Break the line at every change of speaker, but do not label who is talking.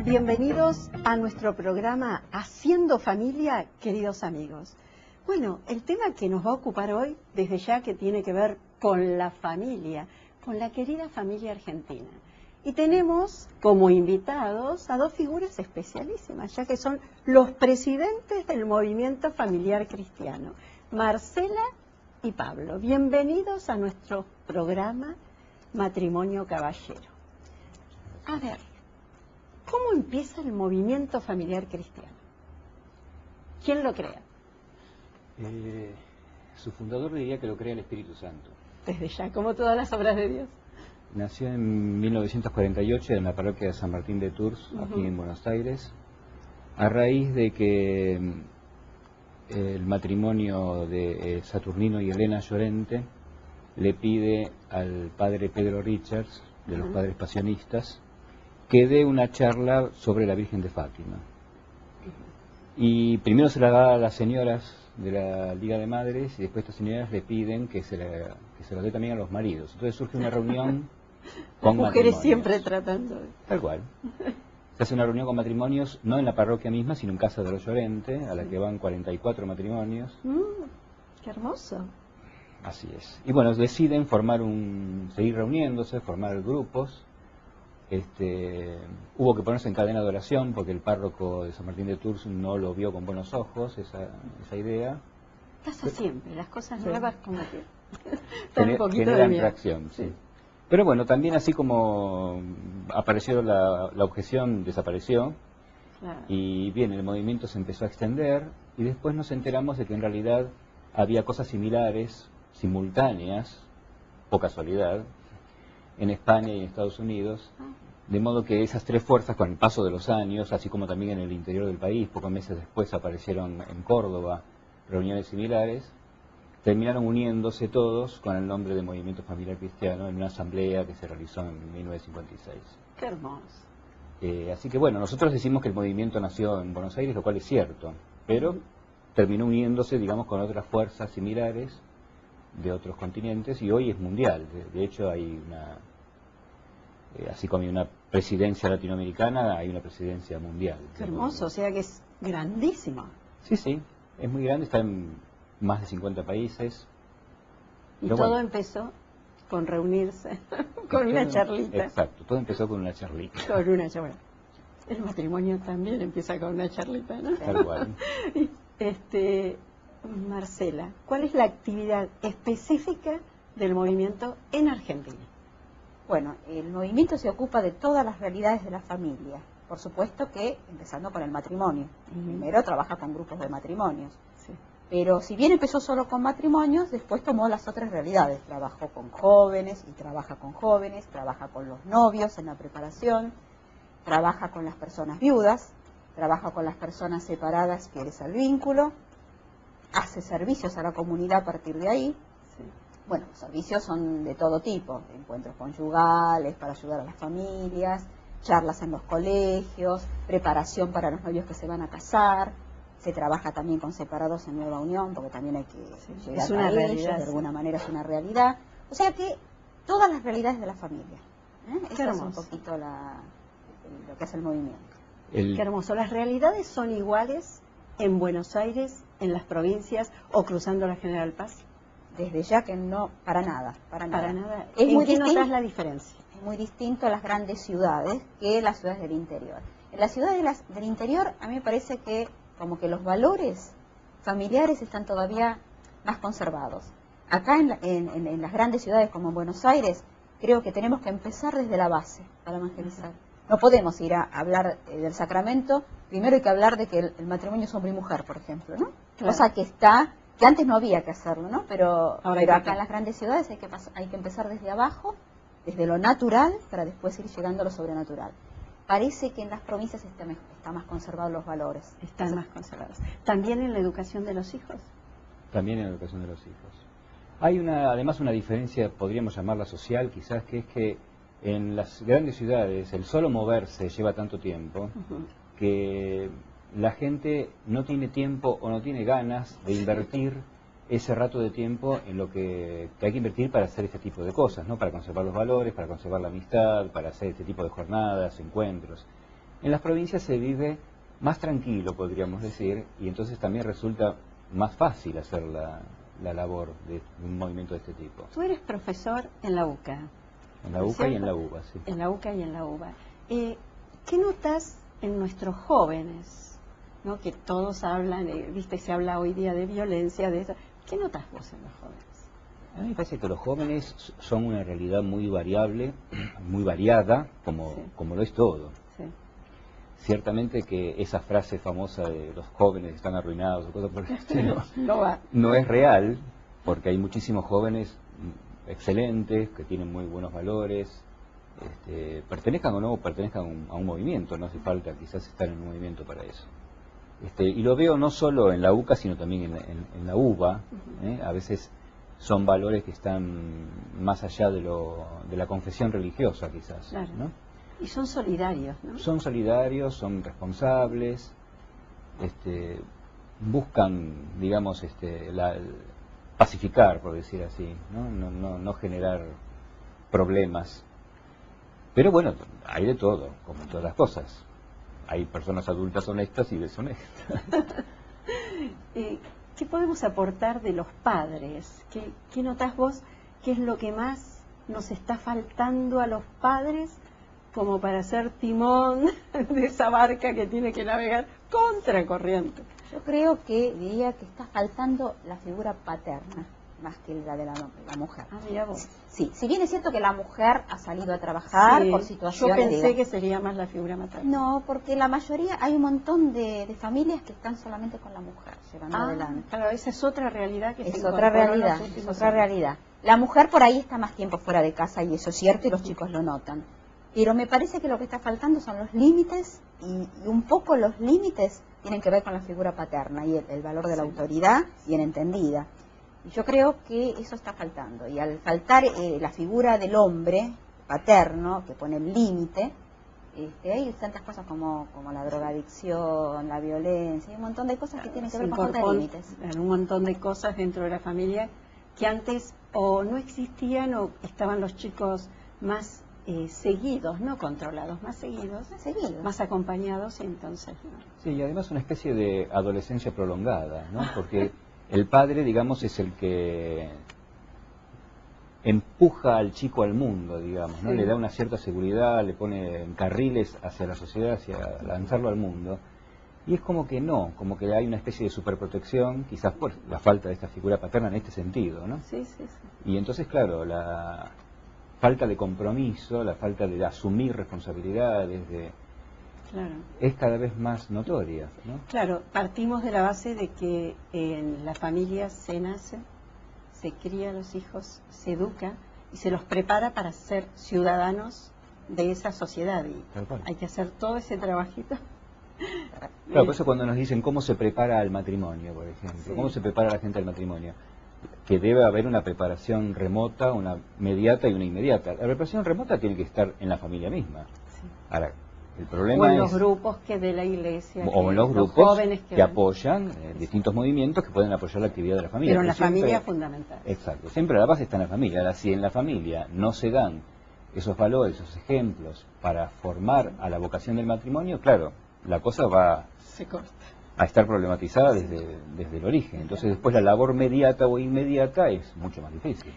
Bienvenidos a nuestro programa Haciendo Familia, queridos amigos. Bueno, el tema que nos va a ocupar hoy, desde ya que tiene que ver con la familia, con la querida familia argentina. Y tenemos como invitados a dos figuras especialísimas, ya que son los presidentes del movimiento familiar cristiano, Marcela y Pablo. Bienvenidos a nuestro programa Matrimonio Caballero. A ver, ¿cómo empieza el movimiento familiar cristiano? ¿Quién lo crea?
Su fundador diría que lo crea el Espíritu Santo.
Desde ya, como todas las obras de Dios.
Nació en 1948 en la parroquia de San Martín de Tours, aquí en Buenos Aires, a raíz de que el matrimonio de Saturnino y Elena Llorente le pide al padre Pedro Richards, de los padres pasionistas, que dé una charla sobre la Virgen de Fátima. Y primero se la da a las señoras de la Liga de Madres y después estas señoras le piden que se la dé también a los maridos. Entonces surge una reunión con
mujeres
matrimonios.
Siempre tratando de...
Tal cual. Se hace una reunión con matrimonios, no en la parroquia misma, sino en Casa de los Llorente, a la que van 44 matrimonios.
¡Qué hermoso!
Así es. Y bueno, deciden seguir reuniéndose, formar grupos. Hubo que ponerse en cadena de oración porque el párroco de San Martín de Tours no lo vio con buenos ojos, esa idea.
Pasa siempre, las cosas nuevas como que dan un poquito de
generan
miedo.
reacción, sí. Pero bueno, también así como apareció la objeción, desapareció.
Claro.
Y bien, el movimiento se empezó a extender y después nos enteramos de que en realidad había cosas similares, simultáneas, por casualidad, en España y en Estados Unidos, de modo que esas tres fuerzas con el paso de los años, así como también en el interior del país, pocos meses después aparecieron en Córdoba reuniones similares, terminaron uniéndose todos con el nombre de Movimiento Familiar Cristiano en una asamblea que se realizó en 1956.
¡Qué hermoso!
Así que bueno, nosotros decimos que el movimiento nació en Buenos Aires, lo cual es cierto, pero terminó uniéndose, digamos, con otras fuerzas similares de otros continentes y hoy es mundial. De hecho hay así como hay una presidencia latinoamericana, hay una presidencia mundial.
¡Qué hermoso! O sea que es grandísimo.
Sí, sí, es muy grande, está en más de 50 países.
Y todo empezó con reunirse, con una charlita.
Exacto, todo empezó con una charlita.
Con una charlita. El matrimonio también empieza con una charlita, ¿no?
Tal cual.
Marcela, ¿cuál es la actividad específica del movimiento en Argentina?
Bueno, el movimiento se ocupa de todas las realidades de la familia. Por supuesto que, empezando con el matrimonio. Primero trabaja con grupos de matrimonios.
Sí.
Pero si bien empezó solo con matrimonios, después tomó las otras realidades. Trabajó con jóvenes y trabaja con jóvenes, trabaja con los novios en la preparación, trabaja con las personas viudas, trabaja con las personas separadas fieles al vínculo, hace servicios a la comunidad a partir de ahí.
Sí.
Bueno, los servicios son de todo tipo, encuentros conyugales para ayudar a las familias, charlas en los colegios, preparación para los novios que se van a casar. Se trabaja también con separados en nueva unión, porque también hay que llegar a ellos, de alguna manera es una realidad. O sea que todas las realidades de la familia. Eso es un poquito lo que es el movimiento.
Qué hermoso. ¿Las realidades son iguales en Buenos Aires, en las provincias o cruzando la General Paz?
Desde ya que no, para nada.
Para nada.
¿En
qué notas la diferencia?
Es muy distinto a las grandes ciudades que las ciudades del interior. En las ciudades del interior a mí me parece que como que los valores familiares están todavía más conservados. Acá en las grandes ciudades como en Buenos Aires, creo que tenemos que empezar desde la base para evangelizar. No podemos ir a hablar del sacramento, primero hay que hablar de que el matrimonio es hombre y mujer, por ejemplo, ¿no?
Claro.
Cosa que antes no había que hacerlo, ¿no? Pero acá en las grandes ciudades hay que empezar desde abajo, desde lo natural, para después ir llegando a lo sobrenatural. parece que en las provincias está más conservados los valores.
Están más conservados. ¿También en la educación de los hijos?
También en la educación de los hijos. Hay además una diferencia, podríamos llamarla social, quizás, que es que en las grandes ciudades el solo moverse lleva tanto tiempo que la gente no tiene tiempo o no tiene ganas de invertir ese rato de tiempo en lo que hay que invertir para hacer este tipo de cosas, ¿no? Para conservar los valores, para conservar la amistad, para hacer este tipo de jornadas, encuentros. En las provincias se vive más tranquilo, podríamos decir, y entonces también resulta más fácil hacer la labor de un movimiento de este tipo.
Tú eres profesor en la UCA.
En la UCA y en la UBA, sí.
En la UCA y en la UBA. ¿Qué notas en nuestros jóvenes? ¿No? Que todos hablan, viste, se habla hoy día de violencia, de eso. ¿Qué notas vos en los jóvenes?
A mí me parece que los jóvenes son una realidad muy variable, muy variada, como lo es todo.
Sí.
Ciertamente que esa frase famosa de los jóvenes están arruinados o cosas por el estilo
no
es real, porque hay muchísimos jóvenes excelentes, que tienen muy buenos valores, pertenezcan o no pertenezcan a un movimiento, no hace falta quizás estar en un movimiento para eso. Y lo veo no solo en la UCA, sino también en la UBA. A veces son valores que están más allá de la confesión religiosa, quizás.
Claro.
¿No?
Y son solidarios, ¿no?
Son solidarios, son responsables, buscan, digamos, pacificar, por decir así, no generar problemas. Pero bueno, hay de todo, como en todas las cosas. Hay personas adultas honestas y deshonestas.
¿Qué podemos aportar de los padres? ¿Qué notás vos? ¿Qué es lo que más nos está faltando a los padres como para ser timón de esa barca que tiene que navegar contra corriente?
Yo creo que diría que está faltando la figura paterna más que la de la mujer.
Ah, mira vos.
Sí, si bien es cierto que la mujer ha salido a trabajar por situaciones...
Yo pensé que sería más la figura materna.
No, porque la mayoría, hay un montón de familias que están solamente con la mujer, llevando adelante.
Claro, esa es otra realidad que
es otra realidad, es otra realidad. La mujer por ahí está más tiempo fuera de casa y eso es cierto y los chicos lo notan. Pero me parece que lo que está faltando son los límites y un poco los límites tienen que ver con la figura paterna y el valor de la autoridad bien entendida. Y yo creo que eso está faltando. Y al faltar la figura del hombre paterno, que pone el límite, hay tantas cosas como la drogadicción, la violencia, y un montón de cosas que tienen que ver con falta de límites.
Un montón de cosas dentro de la familia que antes o no existían o estaban los chicos más seguidos, no controlados, más seguidos, más acompañados, entonces no.
Sí, y además una especie de adolescencia prolongada, ¿no? Porque el padre, digamos, es el que empuja al chico al mundo, digamos, ¿no? Le da una cierta seguridad, le pone en carriles hacia la sociedad, hacia lanzarlo al mundo. Y es como que no, como que hay una especie de superprotección, quizás por la falta de esta figura paterna en este sentido, ¿no?
Sí.
Y entonces, claro, la falta de compromiso, la falta de asumir responsabilidades, es cada vez más notoria, ¿no?
Claro, partimos de la base de que en la familia se nace, se cría a los hijos, se educa y se los prepara para ser ciudadanos de esa sociedad. Y hay que hacer todo ese trabajito.
Claro, por eso cuando nos dicen cómo se prepara al matrimonio, por ejemplo, cómo se prepara la gente al matrimonio, que debe haber una preparación remota, una mediata y una inmediata. La preparación remota tiene que estar en la familia misma. Ahora, el problema
o en los grupos que de la iglesia,
o en los grupos
jóvenes que
apoyan distintos movimientos que pueden apoyar la actividad de la familia.
Pero en la familia es fundamental.
Exacto, siempre la base está en la familia. Ahora, si en la familia no se dan esos valores, esos ejemplos para formar a la vocación del matrimonio, claro, la cosa va a estar problematizada desde el origen. Entonces después la labor mediata o inmediata es mucho más difícil.